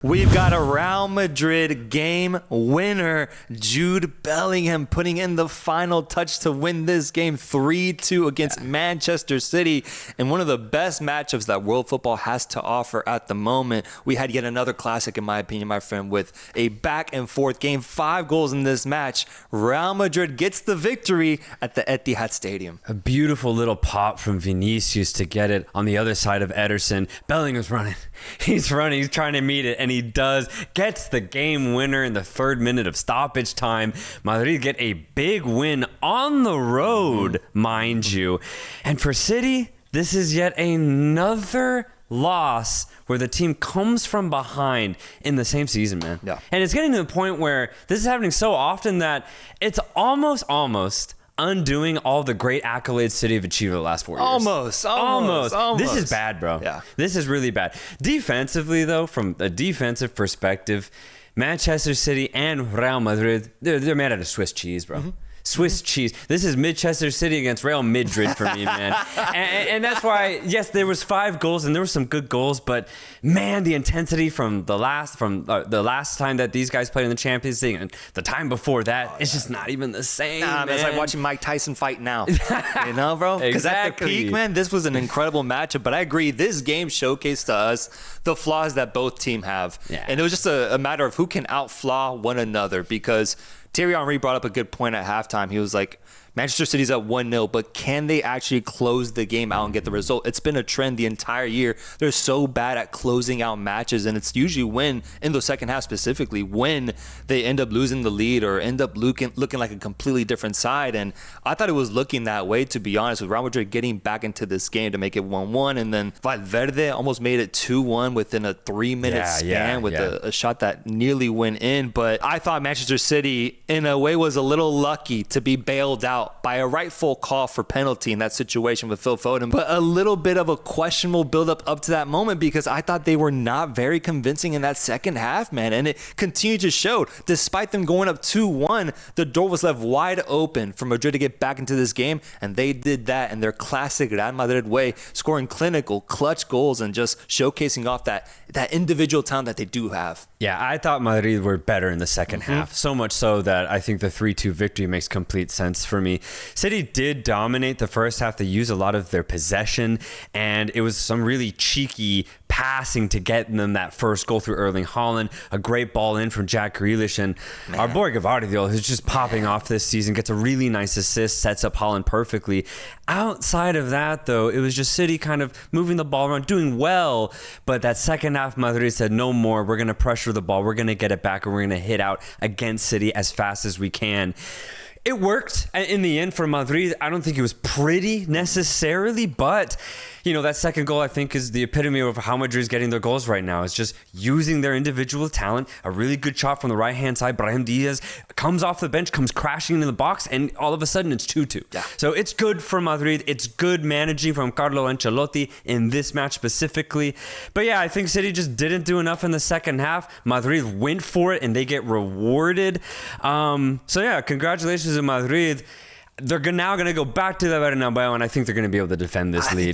We've got a Real Madrid game winner, Jude Bellingham, putting in the final touch to win this game 3-2 against Manchester City in one of the best matchups that world football has to offer at the moment. We had yet another classic, in my opinion, my friend, with a back and forth game. 5 goals in this match. Real Madrid gets the victory at the Etihad Stadium. A beautiful little pop from Vinicius to get it on the other side of Ederson. Bellingham's running. He's running. He's trying to meet it, and he does. Gets the game winner in the 3rd minute of stoppage time. Madrid get a big win on the road, mind you. And for City, this is yet another loss where the team comes from behind in the same season, man. Yeah. And it's getting to the point where this is happening so often that it's almost undoing all the great accolades City have achieved the last 4 years. Almost. This is bad, bro. Yeah. This is really bad. Defensively, though, from a defensive perspective, Manchester City and Real Madrid, they're made out of Swiss cheese, bro. Mm-hmm. Swiss cheese. This is Manchester City against Real Madrid for me, man. and that's why, yes, there was 5 goals and there were some good goals, but man, the intensity from the last time that these guys played in the Champions League and the time before that, it's just not even the same. Nah, man, it's like watching Mike Tyson fight now. You know, bro? Because at the peak, man, this was an incredible matchup. But I agree, this game showcased to us the flaws that both teams have. Yeah. And it was just a matter of who can outflaw one another, because Thierry Henry brought up a good point at halftime. He was like, Manchester City's up 1-0, but can they actually close the game out and get the result? It's been a trend the entire year. They're so bad at closing out matches, and it's usually when, in the second half specifically, when they end up losing the lead or end up looking like a completely different side. And I thought it was looking that way, to be honest, with Real Madrid getting back into this game to make it 1-1, and then Valverde almost made it 2-1 within a 3-minute span with a shot that nearly went in. But I thought Manchester City, in a way, was a little lucky to be bailed out by a rightful call for penalty in that situation with Phil Foden, but a little bit of a questionable buildup up to that moment, because I thought they were not very convincing in that second half, man, and it continued to show. Despite them going up 2-1, the door was left wide open for Madrid to get back into this game, and they did that in their classic Real Madrid way, scoring clinical, clutch goals and just showcasing off that individual talent that they do have. Yeah, I thought Madrid were better in the second half, so much so that I think the 3-2 victory makes complete sense for me. City did dominate the first half. They used a lot of their possession, and it was some really cheeky passing to get them that first goal through Erling Haaland, a great ball in from Jack Grealish, and our boy Gvardiol, who's just popping off this season, gets a really nice assist, sets up Haaland perfectly. Outside of that, though, it was just City kind of moving the ball around, doing well, but that second half, Madrid said, no more, we're going to pressure the ball, we're going to get it back, and we're going to hit out against City as fast as we can. It worked in the end for Madrid. I don't think it was pretty necessarily, but you know, that second goal I think is the epitome of how Madrid's getting their goals right now. It's just using their individual talent. A really good shot from the right-hand side. Brahim Diaz comes off the bench, comes crashing into the box, and all of a sudden it's 2-2. Yeah. So it's good for Madrid. It's good managing from Carlo Ancelotti in this match specifically. But yeah, I think City just didn't do enough in the second half. Madrid went for it, and they get rewarded. So yeah, congratulations to Madrid. They're now going to go back to the Bernabeu, and I think they're going to be able to defend this lead.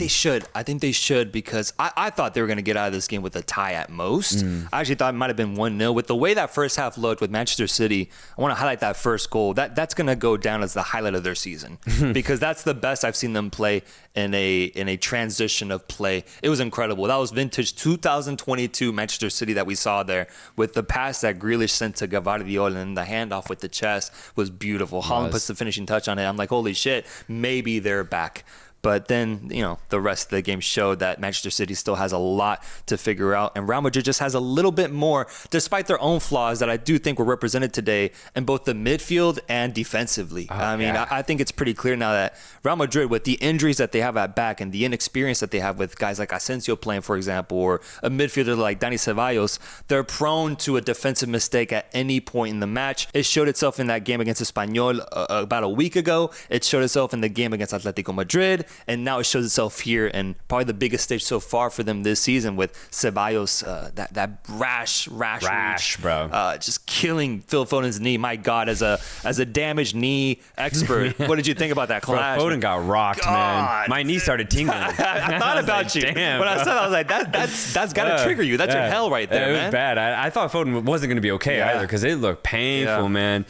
I think they should, because I thought they were going to get out of this game with a tie at most. I actually thought it might have been 1-0. With the way that first half looked with Manchester City, I want to highlight that first goal. That's going to go down as the highlight of their season, because that's the best I've seen them play in a transition of play. It was incredible. That was vintage 2022 Manchester City that we saw there, with the pass that Grealish sent to Gvardiol, and the handoff with the chest was beautiful. Haaland puts the finishing touch on it. I'm like, holy shit, maybe they're back. But then, you know, the rest of the game showed that Manchester City still has a lot to figure out. And Real Madrid just has a little bit more, despite their own flaws that I do think were represented today in both the midfield and defensively. I think it's pretty clear now that Real Madrid, with the injuries that they have at back and the inexperience that they have with guys like Asensio playing, for example, or a midfielder like Dani Ceballos, they're prone to a defensive mistake at any point in the match. It showed itself in that game against Espanyol about a week ago. It showed itself in the game against Atletico Madrid. and now it shows itself here, and probably the biggest stage so far for them this season with Ceballos, that rash reach, bro, just killing Phil Foden's knee. My God, as a damaged knee expert, what did you think about that clash? Bro, Foden got rocked, man. My knee started tingling. I thought about you. Damn, when I said, I was like, that's got to trigger you. That's your hell right there, man. It was bad. I thought Foden wasn't going to be okay either because it looked painful, man.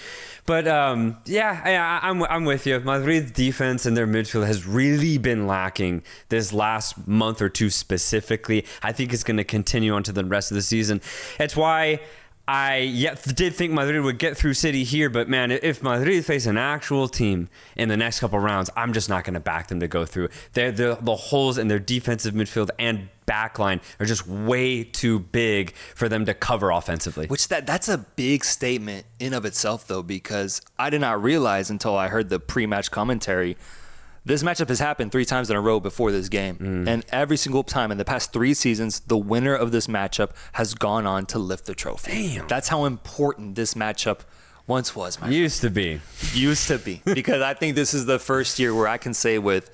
But I'm with you. Madrid's defense and their midfield has really been lacking this last month or two specifically. I think it's going to continue on to the rest of the season. It's why I did think Madrid would get through City here, but man, if Madrid face an actual team in the next couple rounds, I'm just not going to back them to go through. The holes in their defensive midfield and backline are just way too big for them to cover offensively. Which that's a big statement in of itself, though, because I did not realize until I heard the pre-match commentary. This matchup has happened 3 times in a row before this game. And every single time in the past 3 seasons, the winner of this matchup has gone on to lift the trophy. Damn. That's how important this matchup once was, my friend. Used to be. Because I think this is the first year where I can say with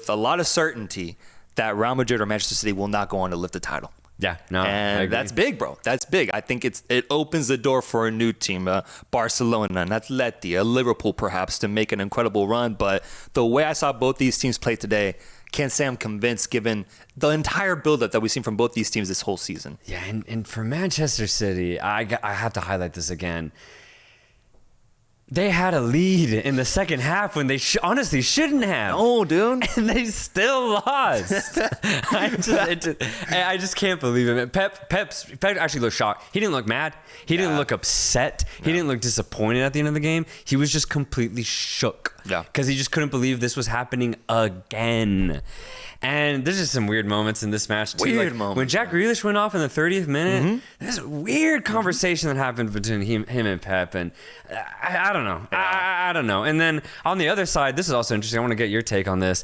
a lot of certainty that Real Madrid or Manchester City will not go on to lift the title. Yeah, no, and that's big, bro. That's big. I think it opens the door for a new team, Barcelona, an Atleti, a Liverpool, perhaps, to make an incredible run. But the way I saw both these teams play today, can't say I'm convinced, given the entire buildup that we've seen from both these teams this whole season. Yeah, and for Manchester City, I have to highlight this again. They had a lead in the second half when they honestly shouldn't have. Oh, dude. And they still lost. I just can't believe it. Pep actually looked shocked. He didn't look mad. He didn't look upset. He didn't look disappointed at the end of the game. He was just completely shook. Yeah. Because he just couldn't believe this was happening again. And there's just some weird moments in this match too. Weird moments. When Jack Grealish went off in the 30th minute, there's a weird conversation that happened between him and Pep, and I don't know. I don't know. And then on the other side, this is also interesting. I want to get your take on this.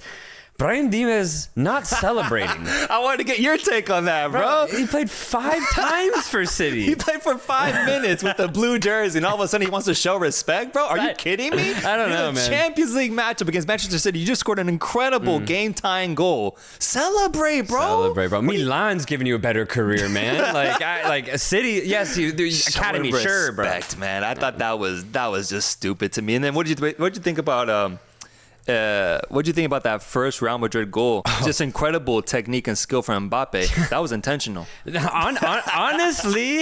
Brahim Diaz not celebrating. I wanted to get your take on that, bro. He played 5 times for City. He played for 5 minutes with the blue jersey, and all of a sudden he wants to show respect, bro. Are you kidding me? I don't know, man. Champions League matchup against Manchester City. You just scored an incredible game-tying goal. Celebrate, bro. Milan's giving you a better career, man. like a City, yes, the academy, sure, bro. Respect, man. I thought that was just stupid to me. And then what did you think about what do you think about that first Real Madrid goal? Just incredible technique and skill from Mbappe. That was intentional. Honestly,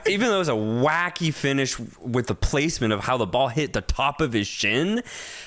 even though it was a wacky finish with the placement of how the ball hit the top of his shin,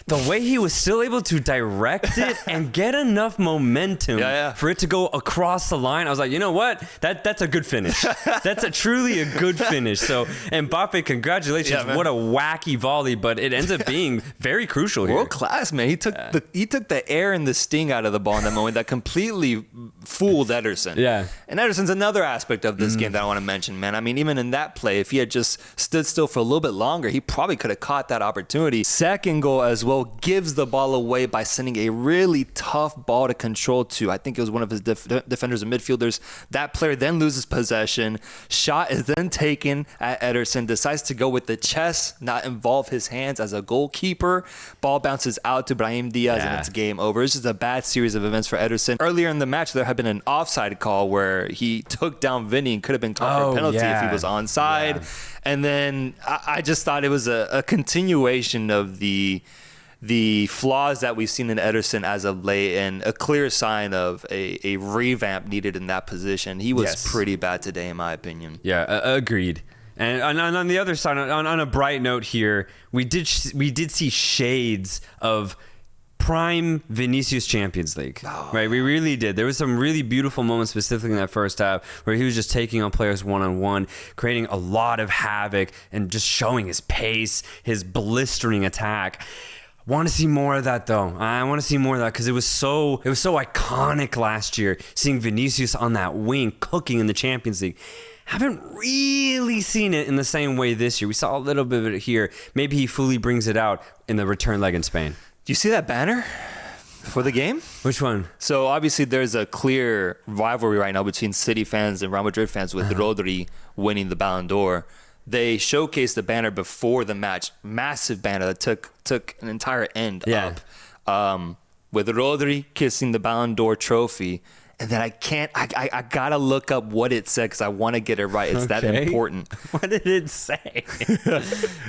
the way he was still able to direct it and get enough momentum for it to go across the line, I was like, you know what? That's a good finish. That's truly a good finish. So Mbappe, congratulations. What a wacky volley, but it ends up being very crucial here. World class, man. He took the air and the sting out of the ball in that moment that completely fooled Ederson. Yeah. And Ederson's another aspect of this game that I want to mention, man. I mean, even in that play, if he had just stood still for a little bit longer, he probably could have caught that opportunity. Second goal as well gives the ball away by sending a really tough ball to control to, I think it was one of his defenders and midfielders. That player then loses possession. Shot is then taken at Ederson, decides to go with the chest, not involve his hands as a goalkeeper. Ball bounces out to Brahim Diaz and it's game over. It's just a bad series of events for Ederson. Earlier in the match, there had been an offside call where he took down Vinny and could have been called for a penalty if he was onside. And then I just thought it was a continuation of the flaws that we've seen in Ederson as of late, and a clear sign of a revamp needed in that position. He was pretty bad today, in my opinion. Yeah, agreed. And on the other side, on a bright note here, we did see shades of prime Vinicius Champions League, right? We really did. There was some really beautiful moments, specifically in that first half, where he was just taking on players one-on-one, creating a lot of havoc, and just showing his pace, his blistering attack. Want to see more of that, though. I want to see more of that because it was so iconic last year, seeing Vinicius on that wing cooking in the Champions League. Haven't really seen it in the same way this year. We saw a little bit of it here. Maybe he fully brings it out in the return leg in Spain. Do you see that banner for the game? Which one? So obviously there's a clear rivalry right now between City fans and Real Madrid fans with Rodri winning the Ballon d'Or. They showcased the banner before the match. Massive banner that took an entire end up. with Rodri kissing the Ballon d'Or trophy. And then I gotta look up what it said because I want to get it right. It's that important. What did it say?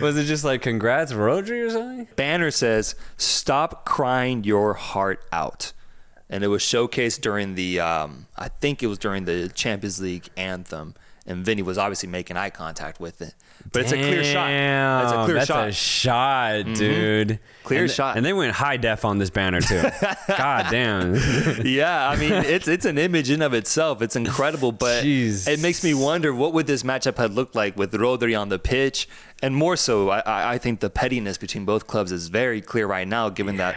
Was it just like, congrats, Rodri or something? Banner says, stop crying your heart out. And it was showcased during the, I think it was during the Champions League anthem. And Vinny was obviously making eye contact with it. But it's a clear shot. It's a clear shot. That's a shot, dude. Clear shot. And they went high def on this banner, too. God damn. Yeah, I mean, it's an image in of itself. It's incredible. But it makes me wonder, what would this matchup have looked like with Rodri on the pitch? And more so, I think the pettiness between both clubs is very clear right now, given that,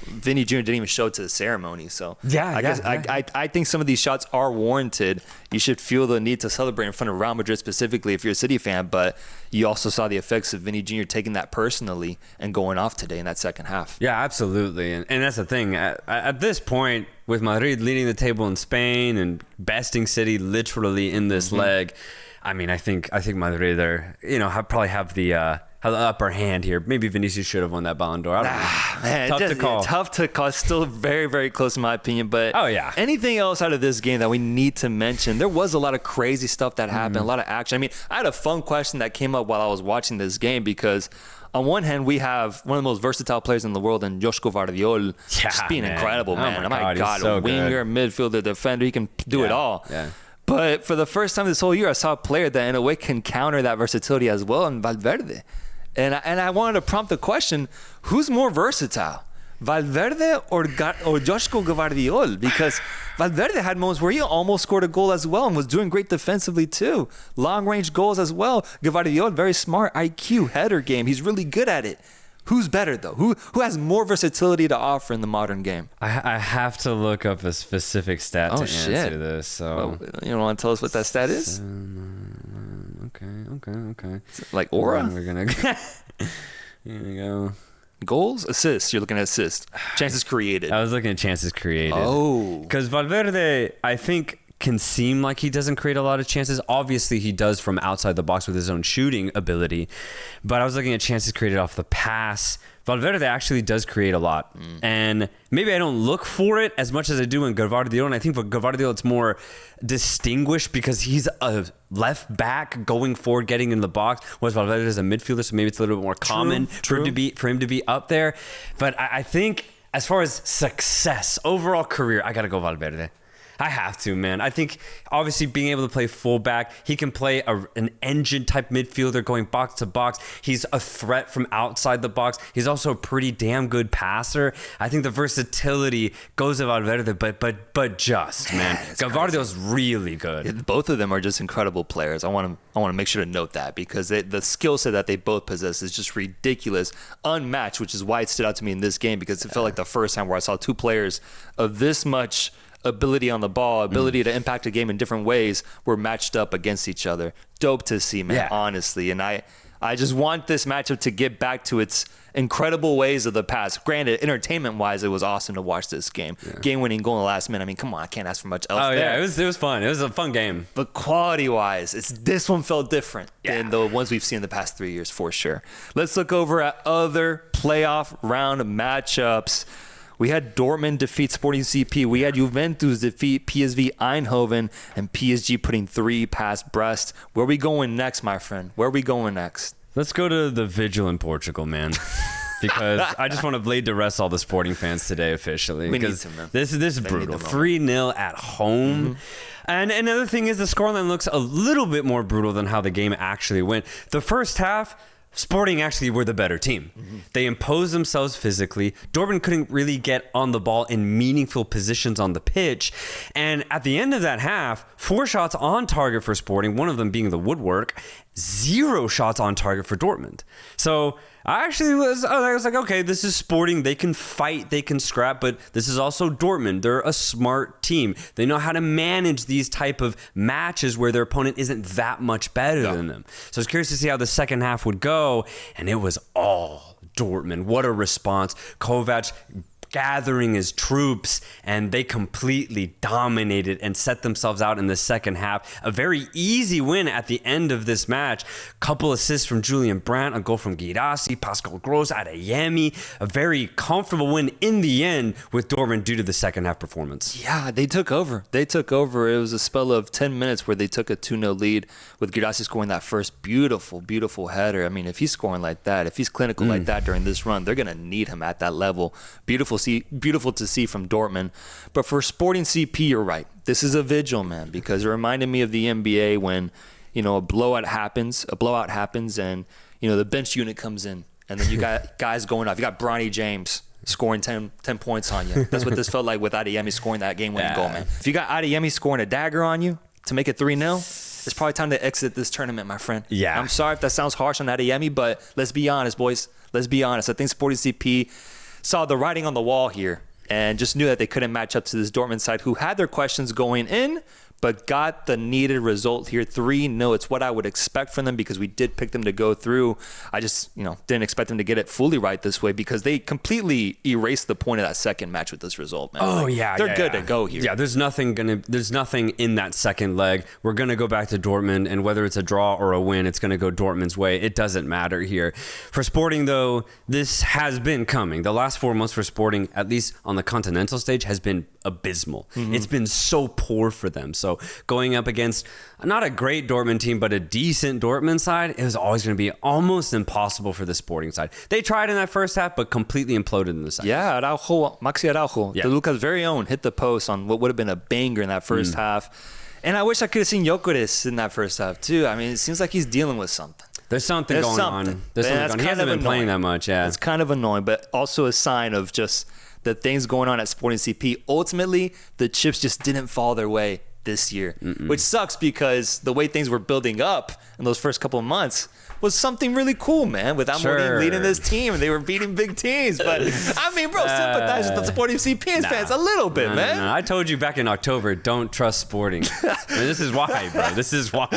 Vinny Jr. didn't even show to the ceremony. So I think some of these shots are warranted. You should feel the need to celebrate in front of Real Madrid specifically if you're a City fan, but you also saw the effects of Vinny Jr. taking that personally and going off today in that second half. Yeah, absolutely. And that's the thing. At this point, with Madrid leading the table in Spain and besting City literally in this leg, I mean, I think Madrid are, probably have the upper hand here. Maybe Vinicius should have won that Ballon d'Or. I don't know. Man, tough to call. Still very, very close in my opinion. But anything else out of this game that we need to mention? There was a lot of crazy stuff that happened, a lot of action. I mean, I had a fun question that came up while I was watching this game because on one hand, we have one of the most versatile players in the world in Joško Gvardiol. Just being incredible, man. Oh my God, so a winger, midfielder, defender. He can do it all. Yeah. But for the first time this whole year, I saw a player that in a way can counter that versatility as well in Valverde. And I wanted to prompt the question, who's more versatile, Valverde or Joško Gvardiol? Because Valverde had moments where he almost scored a goal as well and was doing great defensively too. Long-range goals as well. Gvardiol, very smart, IQ, header game. He's really good at it. Who's better, though? Who has more versatility to offer in the modern game? I have to look up a specific stat to answer this. So you don't want to tell us what that stat is? Okay. Like aura? We're going to here we go. Goals? Assists. You're looking at assists. Chances created. I was looking at chances created. Oh. Because Valverde, I think, can seem like he doesn't create a lot of chances. Obviously, he does from outside the box with his own shooting ability. But I was looking at chances created off the pass. Valverde actually does create a lot. And maybe I don't look for it as much as I do in Gvardiol. And I think for Gvardiol, it's more distinguished because he's a left back going forward, getting in the box, whereas Valverde is a midfielder. So maybe it's a little bit more common for him to be up there. But I think as far as success, overall career, I got to go Valverde. I have to, man. I think obviously being able to play fullback, he can play an engine type midfielder going box to box. He's a threat from outside the box. He's also a pretty damn good passer. I think the versatility goes to Valverde, but just, man. Gvardiol's really good. Both of them are just incredible players. I want to make sure to note that because the skill set that they both possess is just ridiculous, unmatched, which is why it stood out to me in this game because it felt like the first time where I saw two players of this much ability on the ball, ability to impact a game in different ways were matched up against each other. Dope to see, man, honestly. And I just want this matchup to get back to its incredible ways of the past. Granted, entertainment-wise, it was awesome to watch this game. Yeah. Game-winning goal in the last minute. I mean, come on, I can't ask for much else there. Yeah, it was fun. It was a fun game. But quality-wise, this one felt different than the ones we've seen in the past 3 years, for sure. Let's look over at other playoff round matchups. We had Dortmund defeat Sporting CP. We had Juventus defeat PSV Eindhoven and PSG putting 3 past Brest. Where are we going next, my friend? Where are we going next? Let's go to the vigil in Portugal, man. Because I just want to lay to rest all the Sporting fans today officially. We need to, man. This is brutal. 3-0 at home. And another thing is the scoreline looks a little bit more brutal than how the game actually went. The first half, Sporting actually were the better team. They imposed themselves physically. Dortmund couldn't really get on the ball in meaningful positions on the pitch. And at the end of that half, 4 shots on target for Sporting, one of them being the woodwork, 0 shots on target for Dortmund. So I was like, okay, this is Sporting. They can fight, they can scrap, but this is also Dortmund. They're a smart team. They know how to manage these type of matches where their opponent isn't that much better than them. So I was curious to see how the second half would go, and it was all Dortmund. What a response. Kovac gathering his troops, and they completely dominated and set themselves out in the second half. A very easy win at the end of this match. Couple assists from Julian Brandt, a goal from Guirassy, Pascal Gross, Adeyemi. A very comfortable win in the end with Dortmund due to the second half performance. Yeah, they took over. It was a spell of 10 minutes where they took a 2-0 lead with Guirassy scoring that first beautiful, beautiful header. I mean, if he's scoring like that, if he's clinical like that during this run, they're going to need him at that level. Beautiful to see from Dortmund. But for Sporting CP, you're right. This is a vigil, man, because it reminded me of the NBA when, a blowout happens and, the bench unit comes in and then you got guys going off. You got Bronny James scoring 10 points on you. That's what this felt like with Adeyemi scoring that game-winning goal, man. If you got Adeyemi scoring a dagger on you to make it 3-0, it's probably time to exit this tournament, my friend. Yeah. I'm sorry if that sounds harsh on Adeyemi, but let's be honest, boys. Let's be honest. I think Sporting CP saw the writing on the wall here and just knew that they couldn't match up to this Dortmund side who had their questions going in, but got the needed result here. 3-0. It's what I would expect from them because we did pick them to go through. I just, didn't expect them to get it fully right this way because they completely erased the point of that second match with this result, man. Oh, They're good to go here. Yeah, there's nothing in that second leg. We're going to go back to Dortmund, and whether it's a draw or a win, it's going to go Dortmund's way. It doesn't matter here. For Sporting, though, this has been coming. The last 4 months for Sporting, at least on the continental stage, has been abysmal. It's been so poor for them. So going up against not a great Dortmund team, but a decent Dortmund side, it was always going to be almost impossible for the Sporting side. They tried in that first half, but completely imploded in the second. Yeah, Maxi Araujo, Toluca's very own, hit the post on what would have been a banger in that first half. And I wish I could have seen Gyökeres in that first half too. I mean, it seems like he's dealing with something. There's something going on. He hasn't been playing that much, yeah. It's kind of annoying, but also a sign of just the things going on at Sporting CP. Ultimately, the chips just didn't fall their way this year, which sucks because the way things were building up in those first couple of months was something really cool, man, with Amorim leading this team and they were beating big teams. But I mean, bro, sympathize with the Sporting CP fans a little bit, man. No. I told you back in October, don't trust Sporting. This is why, bro. This is why.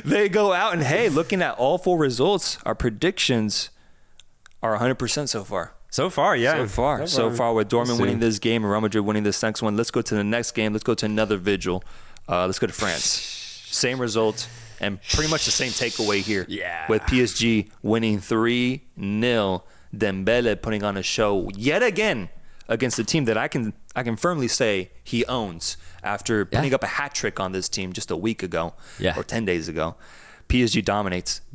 They go out and, hey, looking at all 4 results, our predictions are 100% so far. So far, yeah. So far with Dortmund winning this game and Real Madrid winning this next one. Let's go to the next game. Let's go to another vigil. Let's go to France. Same result and pretty much the same takeaway here. Yeah. With PSG winning 3-0. Dembele putting on a show yet again against a team that I can firmly say he owns after putting up a hat trick on this team just a week ago or 10 days ago. PSG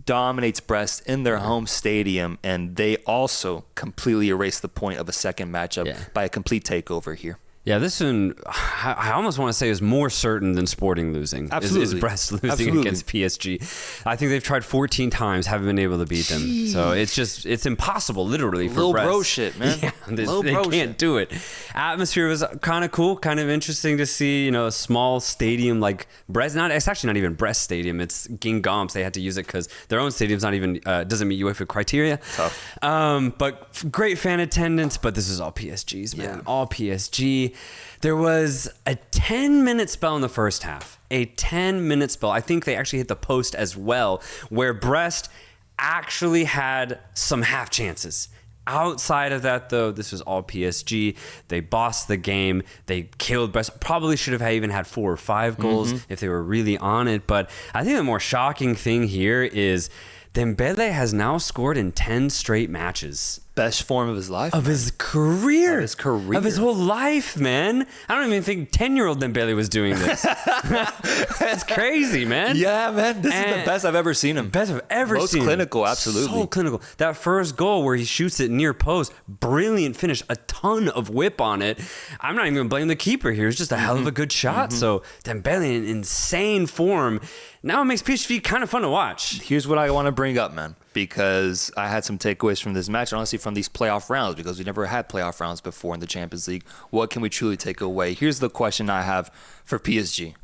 dominates Brest in their home stadium, and they also completely erase the point of a second matchup by a complete takeover here. Yeah, this one, I almost want to say is more certain than Sporting losing. Absolutely. Is Brest losing against PSG. I think they've tried 14 times, haven't been able to beat them. So it's impossible, literally, for Little Brest. bro shit, man. Yeah, they can't do it. Atmosphere was kind of cool, kind of interesting to see, a small stadium like Brest. It's actually not even Brest Stadium. It's Guingamp. They had to use it because their own stadium's not even, doesn't meet UEFA criteria. Tough. But great fan attendance, but this is all PSG's, man. Yeah. All PSG. There was a 10-minute spell in the first half. A 10-minute spell. I think they actually hit the post as well, where Brest actually had some half chances. Outside of that, though, this was all PSG. They bossed the game. They killed Brest. Probably should have even had 4 or 5 goals if they were really on it. But I think the more shocking thing here is Dembele has now scored in 10 straight matches. Best form of his life. Of his career. Of his whole life, man. I don't even think 10-year-old Dembele was doing this. That's crazy, man. Yeah, man. This is the best I've ever seen him. Best I've ever seen him. Most clinical, absolutely. So clinical. That first goal where he shoots it near post, brilliant finish, a ton of whip on it. I'm not even going to blame the keeper here. It's just a hell of a good shot. So Dembele in insane form. Now it makes PSV kind of fun to watch. Here's what I want to bring up, man, because I had some takeaways from this match, and honestly from these playoff rounds, because we never had playoff rounds before in the Champions League. What can we truly take away? Here's the question I have for PSG,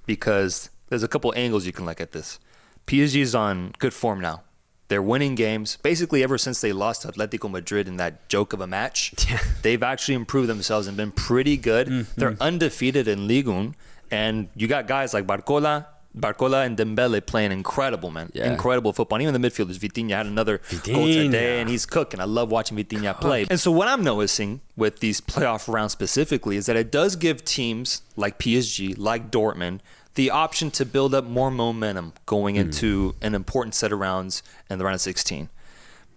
because there's a couple angles you can look at this. PSG is on good form now. They're winning games. Basically, ever since they lost to Atletico Madrid in that joke of a match, they've actually improved themselves and been pretty good. They're undefeated in Ligue 1, and you got guys like Barcola, Barcola and Dembele playing incredible, man. Yeah. Incredible football. And even the midfielders, Vitinha had another goal today, and he's cooking. I love watching Vitinha play. And so what I'm noticing with these playoff rounds specifically is that it does give teams like PSG, like Dortmund, the option to build up more momentum going into an important set of rounds in the round of 16.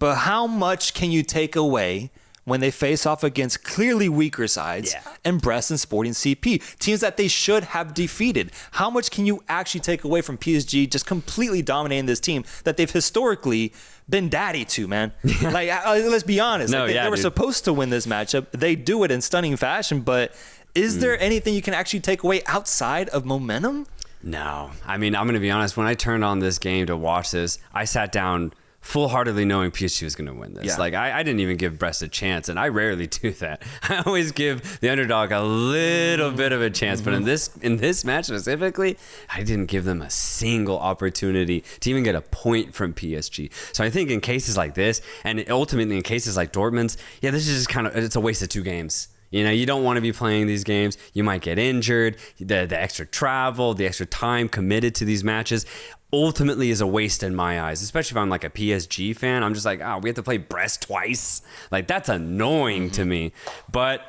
But how much can you take away when they face off against clearly weaker sides and Brest and Sporting CP, teams that they should have defeated? How much can you actually take away from PSG just completely dominating this team that they've historically been daddy to, man? Like, let's be honest. They were supposed to win this matchup. They do it in stunning fashion, but is there anything you can actually take away outside of momentum? No. I mean, I'm going to be honest. When I turned on this game to watch this, I sat down full-heartedly knowing PSG was going to win this. Like, I didn't even give Brest a chance, and I rarely do that. I always give the underdog a little bit of a chance, but in this match specifically, I didn't give them a single opportunity to even get a point from PSG. So I think in cases like this, and ultimately in cases like Dortmund's, this is just it's a waste of 2 games. You know, you don't want to be playing these games. You might get injured. The extra travel, the extra time committed to these matches ultimately is a waste in my eyes, especially if I'm like a PSG fan. I'm just like, we have to play Brest twice. Like, that's annoying to me. But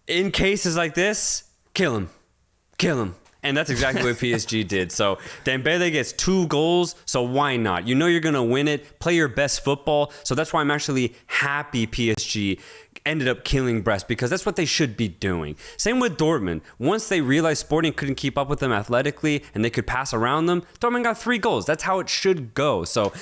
in cases like this, kill him. And that's exactly what PSG did. So Dembele gets 2 goals, so why not? You know you're going to win it. Play your best football. So that's why I'm actually happy PSG ended up killing Brest, because that's what they should be doing. Same with Dortmund. Once they realized Sporting couldn't keep up with them athletically and they could pass around them, Dortmund got 3 goals. That's how it should go. So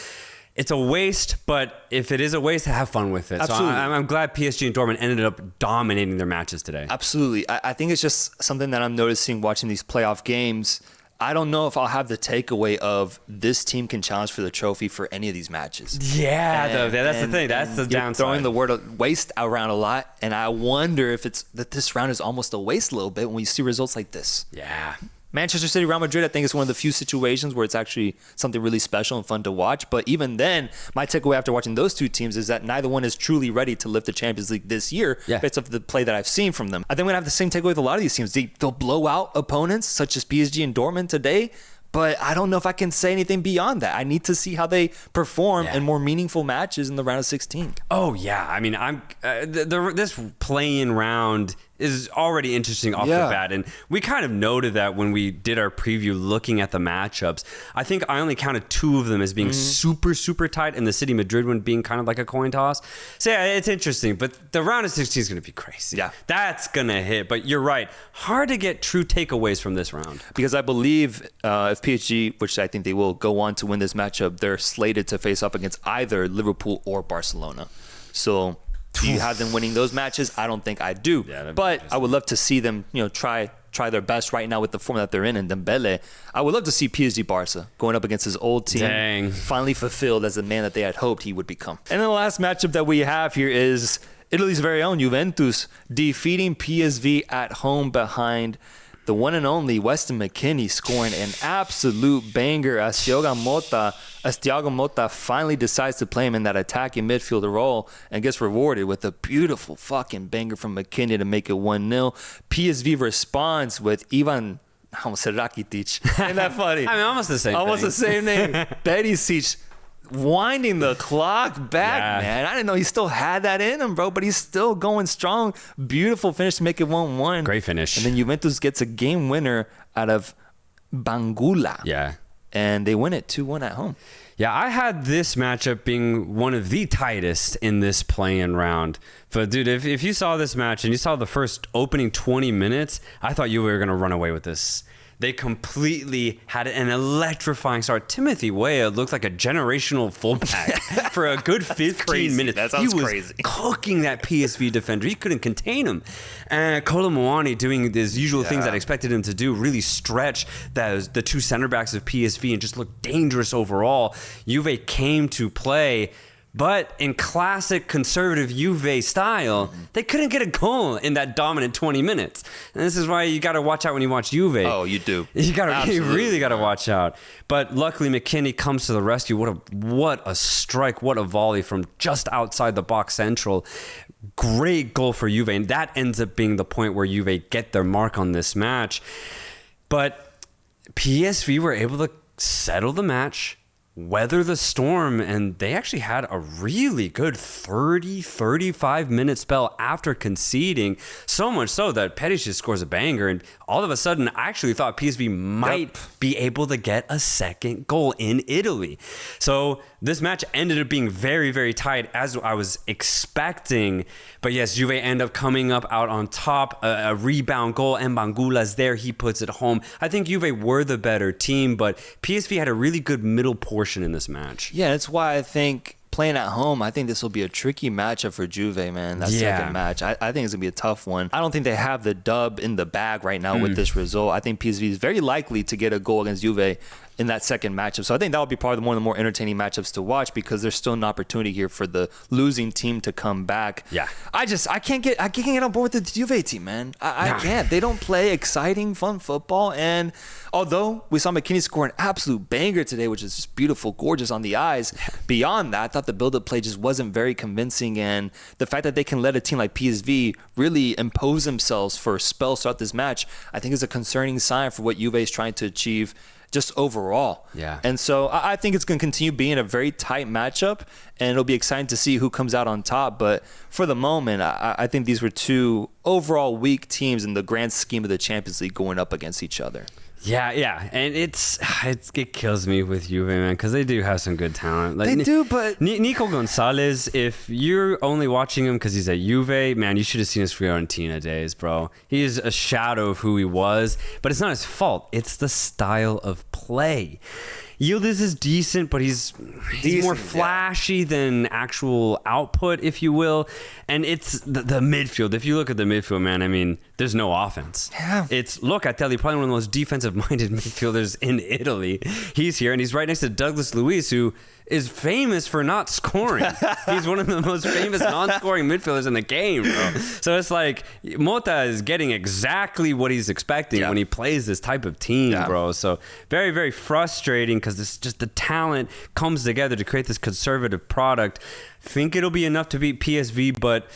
it's a waste, but if it is a waste, have fun with it. Absolutely. So I'm glad PSG and Dortmund ended up dominating their matches today. Absolutely. I think it's just something that I'm noticing watching these playoff games. I don't know if I'll have the takeaway of this team can challenge for the trophy for any of these matches. Yeah, that's the thing. That's the downside. Throwing the word waste around a lot, and I wonder if it's that this round is almost a waste a little bit when you see results like this. Yeah. Manchester City, Real Madrid, I think is one of the few situations where it's actually something really special and fun to watch. But even then, my takeaway after watching those 2 teams is that neither one is truly ready to lift the Champions League this year based off the play that I've seen from them. I think we're going to have the same takeaway with a lot of these teams. They'll blow out opponents such as PSG and Dortmund today, but I don't know if I can say anything beyond that. I need to see how they perform in more meaningful matches in the round of 16. Oh, yeah. I mean, this play-in round is already interesting off the bat. And we kind of noted that when we did our preview looking at the matchups. I think I only counted 2 of them as being super, super tight, and the City Madrid one being kind of like a coin toss. So, yeah, it's interesting. But the round of 16 is going to be crazy. Yeah. That's going to hit. But you're right. Hard to get true takeaways from this round. Because I believe if PSG, which I think they will, go on to win this matchup, they're slated to face off against either Liverpool or Barcelona. So do you have them winning those matches? I don't think I do. But I would love to see them, try their best right now with the form that they're in. And Dembele, I would love to see PSG Barca going up against his old team, finally fulfilled as the man that they had hoped he would become. And then the last matchup that we have here is Italy's very own Juventus defeating PSV at home behind the one and only Weston McKennie, scoring an absolute banger as Thiago Motta finally decides to play him in that attacking midfielder role and gets rewarded with a beautiful fucking banger from McKennie to make it 1-0. PSV responds with Ivan Rakitic. Ain't that funny? I mean, almost the same the same name. Perisic winding the clock back, man. I didn't know he still had that in him, bro, but he's still going strong. Beautiful finish to make it 1-1. Great finish. And then Juventus gets a game winner out of Bangula. Yeah. And they win it 2-1 at home. Yeah, I had this matchup being one of the tightest in this play-in round. But, dude, if you saw this match and you saw the first opening 20 minutes, I thought you were going to run away with this. They completely had an electrifying start. Timothy Weah looked like a generational fullback for a good 15 minutes. That sounds crazy. He was cooking that PSV defender. He couldn't contain him. And Kolo Muani doing his usual things that I expected him to do, really stretch the 2 center backs of PSV and just look dangerous overall. Juve came to play. But in classic conservative Juve style, they couldn't get a goal in that dominant 20 minutes. And this is why you got to watch out when you watch Juve. Oh, you do. You really got to watch out. But luckily, McKennie comes to the rescue. What a strike. What a volley from just outside the box central. Great goal for Juve. And that ends up being the point where Juve get their mark on this match. But PSV were able to settle the match, weather the storm, and they actually had a really good 35 minute spell after conceding, so much so that Perisic scores a banger, and all of a sudden I actually thought PSV might be able to get a second goal in Italy. So this match ended up being very, very tight, as I was expecting. But yes, Juve end up coming up out on top. A rebound goal, and Bangula's there. He puts it home. I think Juve were the better team, but PSV had a really good middle portion in this match. Yeah, that's why I think playing at home, I think this will be a tricky matchup for Juve, man. That second match, I think it's going to be a tough one. I don't think they have the dub in the bag right now with this result. I think PSV is very likely to get a goal against Juve in that second matchup. So I think that will be probably one of the more entertaining matchups to watch, because there's still an opportunity here for the losing team to come back. Yeah. I can't get on board with the Juve team, man. I can't. They don't play exciting, fun football. And although we saw McKennie score an absolute banger today, which is just beautiful, gorgeous on the eyes, beyond that, I thought the build-up play just wasn't very convincing. And the fact that they can let a team like PSV really impose themselves for spells throughout this match, I think is a concerning sign for what Juve is trying to achieve just overall. Yeah. And so I think it's going to continue being a very tight matchup, and it'll be exciting to see who comes out on top. But for the moment, I think these were two overall weak teams in the grand scheme of the Champions League going up against each other. Yeah, and it kills me with Juve, man, because they do have some good talent. Like, they do, but Nico Gonzalez, if you're only watching him because he's at Juve, man, you should have seen his Fiorentina days, bro. He is a shadow of who he was, but it's not his fault. It's the style of play. Yildiz is decent, but he's more flashy than actual output, if you will. And it's the midfield. If you look at the midfield, man, I mean, there's no offense. Yeah. It's Locatelli, probably one of the most defensive-minded midfielders in Italy. He's here, and he's right next to Douglas Luiz, who is famous for not scoring. He's one of the most famous non-scoring midfielders in the game, bro. So it's like Mota is getting exactly what he's expecting when he plays this type of team, bro. So very, very frustrating, because this just the talent comes together to create this conservative product. Think it'll be enough to beat PSV, but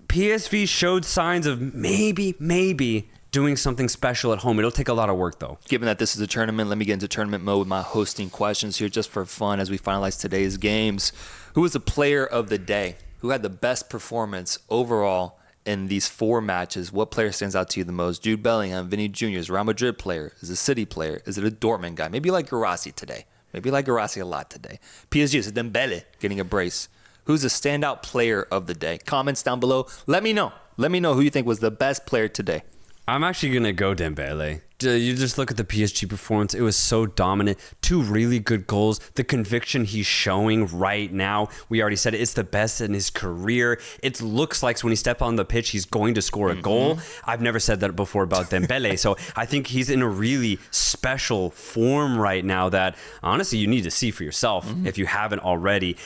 PSV showed signs of maybe doing something special at home. It'll take a lot of work, though. Given that this is a tournament, let me get into tournament mode with my hosting questions here just for fun as we finalize today's games. Who was the player of the day? Who had the best performance overall in these four matches? What player stands out to you the most? Jude Bellingham, Vinny Jr., is a Real Madrid player? Is it a City player? Is it a Dortmund guy? Maybe like Guirassy today. Maybe like Guirassy a lot today. PSG, is it Dembele getting a brace? Who's the standout player of the day? Comments down below. Let me know. Let me know who you think was the best player today. I'm actually going to go Dembele. You just look at the PSG performance. It was so dominant. 2 really good goals. The conviction he's showing right now, we already said it's the best in his career. It looks like when he steps on the pitch, he's going to score a goal. I've never said that before about Dembele. So I think he's in a really special form right now that, honestly, you need to see for yourself if you haven't already.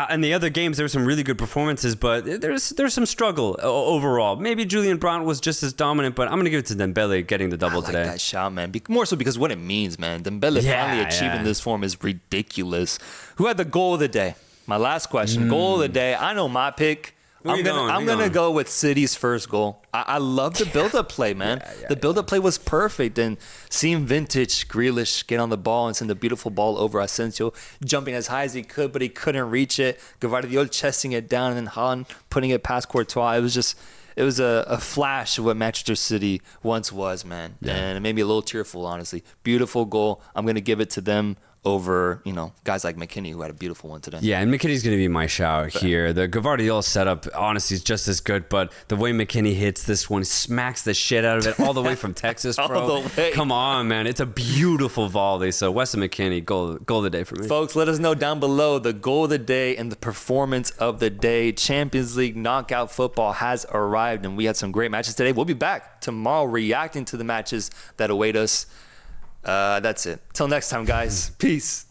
In the other games, there were some really good performances, but there's some struggle overall. Maybe Julian Brandt was just as dominant, but I'm going to give it to Dembele getting the double today. I like that shout, man. More so because what it means, man. Dembele finally achieving this form is ridiculous. Who had the goal of the day? My last question. Goal of the day. I know my pick. I'm gonna go with City's first goal. I love the build-up play, man. The build-up play was perfect, and seeing vintage Grealish get on the ball and send a beautiful ball over Asensio, jumping as high as he could, but he couldn't reach it. Gvardiol chesting it down, and then Haaland putting it past Courtois. It was a flash of what Manchester City once was, man. And it made me a little tearful, honestly. Beautiful goal. I'm gonna give it to them over, guys like McKennie, who had a beautiful one today. Yeah, and McKennie's going to be my shout here. The Gvardiol setup, honestly, is just as good, but the way McKennie hits this one, smacks the shit out of it all the way from Texas, bro. All the way. Come on, man. It's a beautiful volley. So Weston McKennie, goal of the day for me. Folks, let us know down below the goal of the day and the performance of the day. Champions League knockout football has arrived, and we had some great matches today. We'll be back tomorrow reacting to the matches that await us. That's it. Till next time, guys. Peace.